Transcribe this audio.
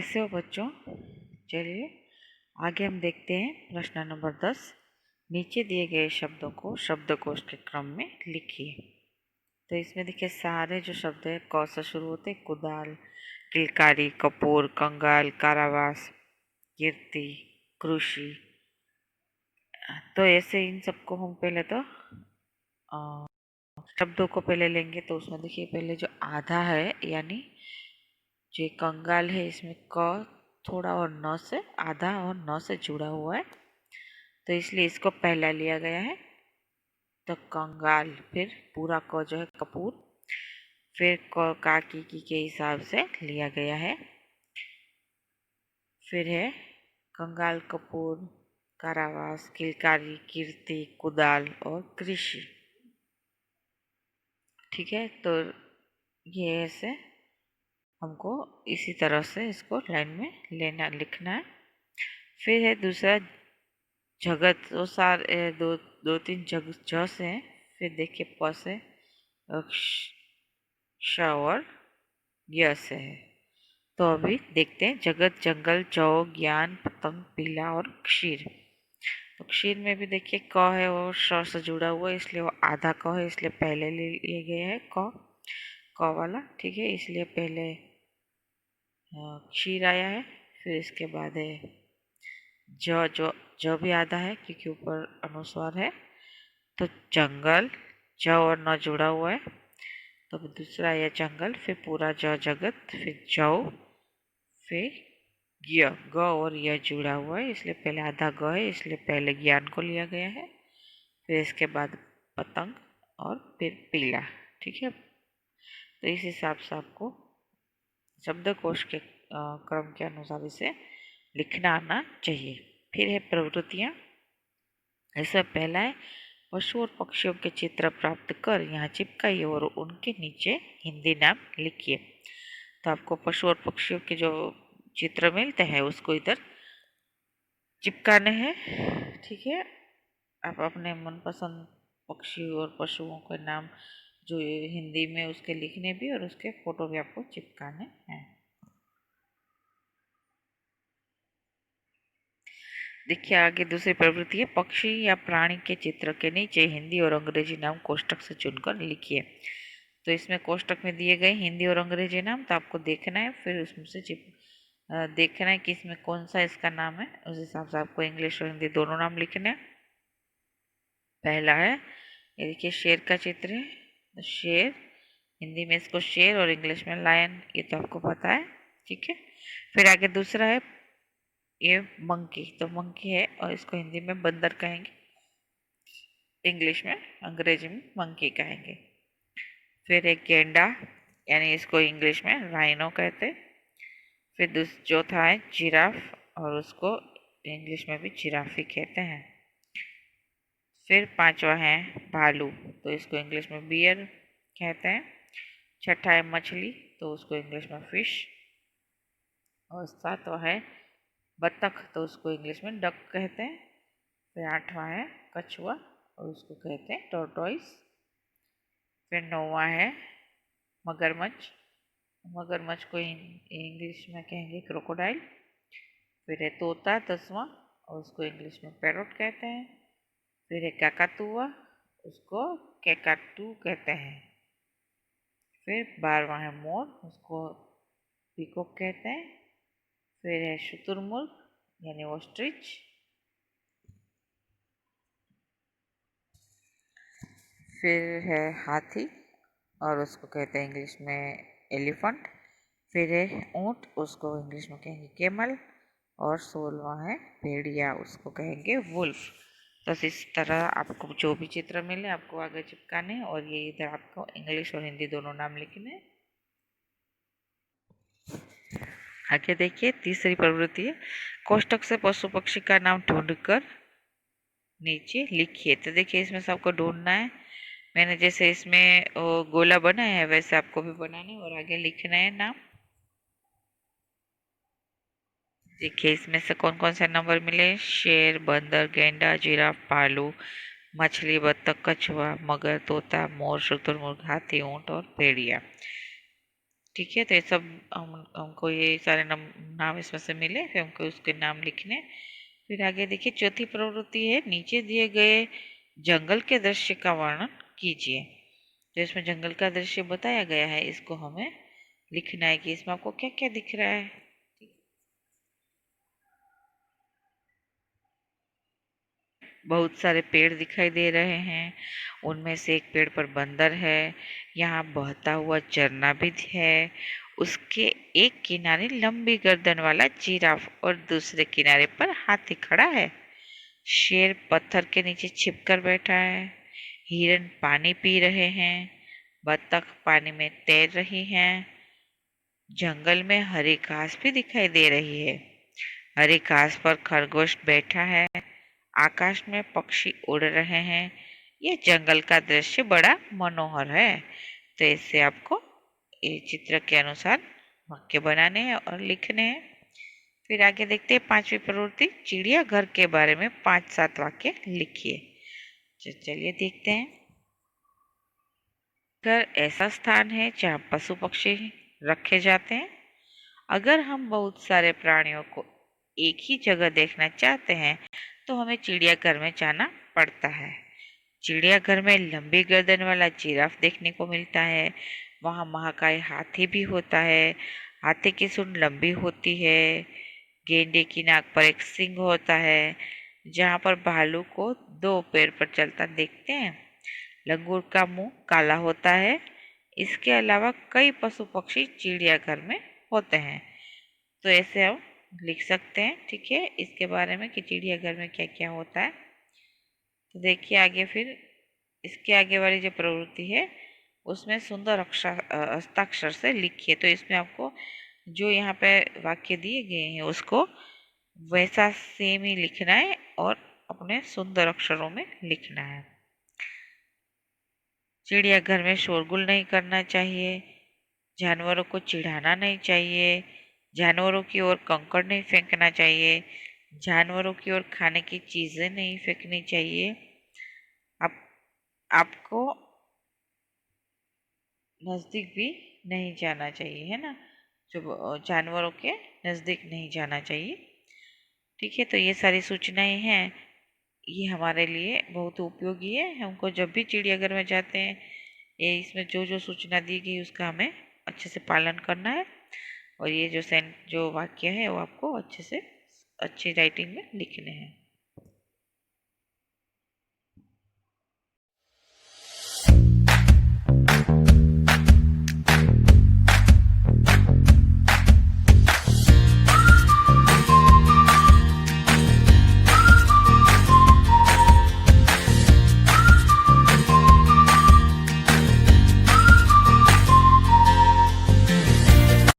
कैसे हो बच्चों? चलिए आगे हम देखते हैं प्रश्न नंबर 10। नीचे दिए गए शब्दों को शब्दकोश के क्रम में लिखिए। तो इसमें देखिए सारे जो शब्द है क से शुरू होते हैं। कुदाल, किलकारी, कपूर, कंगाल, कारावास, कीर्ति, कृषि। तो ऐसे इन सबको हम पहले तो शब्दों को पहले लेंगे। तो उसमें देखिए पहले जो आधा है यानी जो कंगाल है इसमें क थोड़ा और न से आधा और न से जुड़ा हुआ है, तो इसलिए इसको पहला लिया गया है। तो कंगाल, फिर पूरा क जो है कपूर, फिर क काकी की के हिसाब से लिया गया है। फिर है कंगाल, कपूर, कारावास, किलकारी, कीर्ति, कुदाल और कृषि। ठीक है, तो ये ऐसे हमको इसी तरह से इसको लाइन में लेना लिखना है। फिर है दूसरा जगत। तो सारे दो तीन जग ज से हैं। फिर देखिए प से श और य से है। तो अभी देखते हैं जगत, जंगल, जौ, ज्ञान, पतंग, पीला और क्षीर। तो क्षीर में भी देखिए क है और श से जुड़ा हुआ है, इसलिए वो आधा क है, इसलिए पहले ले लिए गए हैं क वाला। ठीक है, इसलिए पहले क्षीर आया है। फिर इसके बाद है जो भी आधा है क्योंकि ऊपर अनुस्वार है। तो जंगल, ज और न जुड़ा हुआ है, तो दूसरा यह जंगल, फिर पूरा ज जगत, फिर जौ, फिर य, ग और यह जुड़ा हुआ है, इसलिए पहले आधा ग है, इसलिए पहले ज्ञान को लिया गया है। फिर इसके बाद पतंग और फिर पीला। ठीक है, तो इस हिसाब से आपको शब्दकोश के क्रम के अनुसार इसे लिखना आना चाहिए। फिर है प्रवृत्तियाँ। इसमें पहला है पशु और पक्षियों के चित्र प्राप्त कर यहाँ चिपकाइए और उनके नीचे हिंदी नाम लिखिए। तो आपको पशु और पक्षियों के जो चित्र मिलते हैं उसको इधर चिपकाने हैं। ठीक है, आप अपने मनपसंद पक्षी और पशुओं के नाम जो हिंदी में उसके लिखने भी और उसके फोटो भी आपको चिपकाने हैं। देखिए आगे दूसरी प्रवृत्ति है पक्षी या प्राणी के चित्र के नीचे हिंदी और अंग्रेजी नाम कोष्टक से चुनकर लिखिए। तो इसमें कोष्टक में दिए गए हिंदी और अंग्रेजी नाम, तो आपको देखना है, फिर उसमें से देखना है कि इसमें कौन सा इसका नाम है, उस हिसाब से आपको इंग्लिश और हिंदी दोनों नाम लिखने हैं। पहला है ये देखिए शेर का चित्र है, तो शेर हिंदी में इसको शेर और इंग्लिश में लायन, ये तो आपको पता है। ठीक है, फिर आगे दूसरा है ये मंकी। तो मंकी है और इसको हिंदी में बंदर कहेंगे, इंग्लिश में अंग्रेजी में मंकी कहेंगे। फिर एक गेंडा, यानी इसको इंग्लिश में राइनो कहते हैं। फिर चौथा है जिराफ और उसको इंग्लिश में भी जिराफी कहते हैं। फिर पांचवा है भालू, तो इसको इंग्लिश में बियर कहते हैं। छठा है मछली, तो उसको इंग्लिश में फिश। और सातवां है बत्तख, तो उसको इंग्लिश में डक कहते हैं। फिर आठवां है कछुआ और उसको कहते हैं टोरटॉइस। फिर नौवां है मगरमच्छ, मगरमच्छ को इंग्लिश में कहेंगे क्रोकोडाइल। फिर है तोता 10वां और उसको इंग्लिश में पैरोट कहते हैं। फिर है काकातुआ, उसको कैकाटू कहते हैं। फिर 12वां है मोर, उसको पीकॉक कहते हैं। फिर है शुतुरमुर्ग यानी ऑस्ट्रिच। फिर है हाथी और उसको कहते हैं इंग्लिश में एलिफेंट। फिर है ऊँट, उसको इंग्लिश में कहेंगे कैमल। और 16वां है भेड़िया, उसको कहेंगे वुल्फ। तो इस तरह आपको जो भी चित्र मिले आपको आगे चिपकाने, और ये इधर आपको इंग्लिश और हिंदी दोनों नाम लिखने। आगे देखिए तीसरी प्रवृत्ति है कोष्टक से पशु पक्षी का नाम ढूंढकर नीचे लिखिए। तो देखिए इसमें सबको ढूंढना है। मैंने जैसे इसमें गोला बनाया है वैसे आपको भी बनाना है और आगे लिखना है नाम। देखिए इसमें से कौन कौन से नंबर मिले, शेर, बंदर, गेंडा, जिराफ, भालू, मछली, बत्तख, कछुआ, मगर, तोता, मोर, शुतुरमुर्ग, हाथी, ऊंट और भेड़िया। ठीक है, तो ये सब हमको ये सारे नाम इसमें से मिले, फिर हमको उसके नाम लिखने। फिर आगे देखिए चौथी प्रवृत्ति है, नीचे दिए गए जंगल के दृश्य का वर्णन कीजिए। तो इसमें जंगल का दृश्य बताया गया है, इसको हमें लिखना है कि इसमें आपको क्या क्या दिख रहा है। बहुत सारे पेड़ दिखाई दे रहे हैं, उनमें से एक पेड़ पर बंदर है। यहाँ बहता हुआ झरना भी है। उसके एक किनारे लंबी गर्दन वाला जिराफ और दूसरे किनारे पर हाथी खड़ा है। शेर पत्थर के नीचे छिपकर बैठा है। हिरन पानी पी रहे हैं। बत्तख पानी में तैर रही हैं। जंगल में हरी घास भी दिखाई दे रही है। हरी घास पर खरगोश बैठा है। आकाश में पक्षी उड़ रहे हैं। ये जंगल का दृश्य बड़ा मनोहर है। तो इससे आपको ये चित्र के अनुसार वाक्य बनाने हैं और लिखने हैं। फिर आगे देखते हैं पांचवी प्रवृत्ति, चिड़ियाघर के बारे में 5-7 वाक्य लिखिए। चलिए देखते हैं। घर ऐसा स्थान है जहाँ पशु पक्षी रखे जाते हैं। अगर हम बहुत सारे प्राणियों को एक ही जगह देखना चाहते हैं तो हमें चिड़ियाघर में जाना पड़ता है। चिड़ियाघर में लंबी गर्दन वाला जिराफ देखने को मिलता है। वहाँ महाकाय हाथी भी होता है। हाथी की सूंड लंबी होती है। गेंडे की नाक पर एक सींग होता है। जहाँ पर भालू को 2 पैर पर चलता देखते हैं। लंगूर का मुंह काला होता है। इसके अलावा कई पशु पक्षी चिड़ियाघर में होते हैं। तो ऐसे हम लिख सकते हैं, ठीक है, इसके बारे में कि चिड़ियाघर में क्या क्या होता है। तो देखिए आगे फिर इसके आगे वाली जो प्रवृत्ति है उसमें सुंदर अक्षर हस्ताक्षर से लिखिए। तो इसमें आपको जो यहाँ पे वाक्य दिए गए हैं उसको वैसा सेम ही लिखना है और अपने सुंदर अक्षरों में लिखना है। चिड़ियाघर में शोरगुल नहीं करना चाहिए। जानवरों को चिढ़ाना नहीं चाहिए। जानवरों की ओर कंकड़ नहीं फेंकना चाहिए। जानवरों की ओर खाने की चीजें नहीं फेंकनी चाहिए। आप आपको नजदीक भी नहीं जाना चाहिए, है ना। जो जानवरों के नजदीक नहीं जाना चाहिए। ठीक है, तो ये सारी सूचनाएं हैं। ये हमारे लिए बहुत उपयोगी है। हमको जब भी चिड़ियाघर में जाते हैं ये इसमें जो जो सूचना दी गई उसका हमें अच्छे से पालन करना है। और ये जो वाक्य है वो आपको अच्छे से अच्छी राइटिंग में लिखने हैं।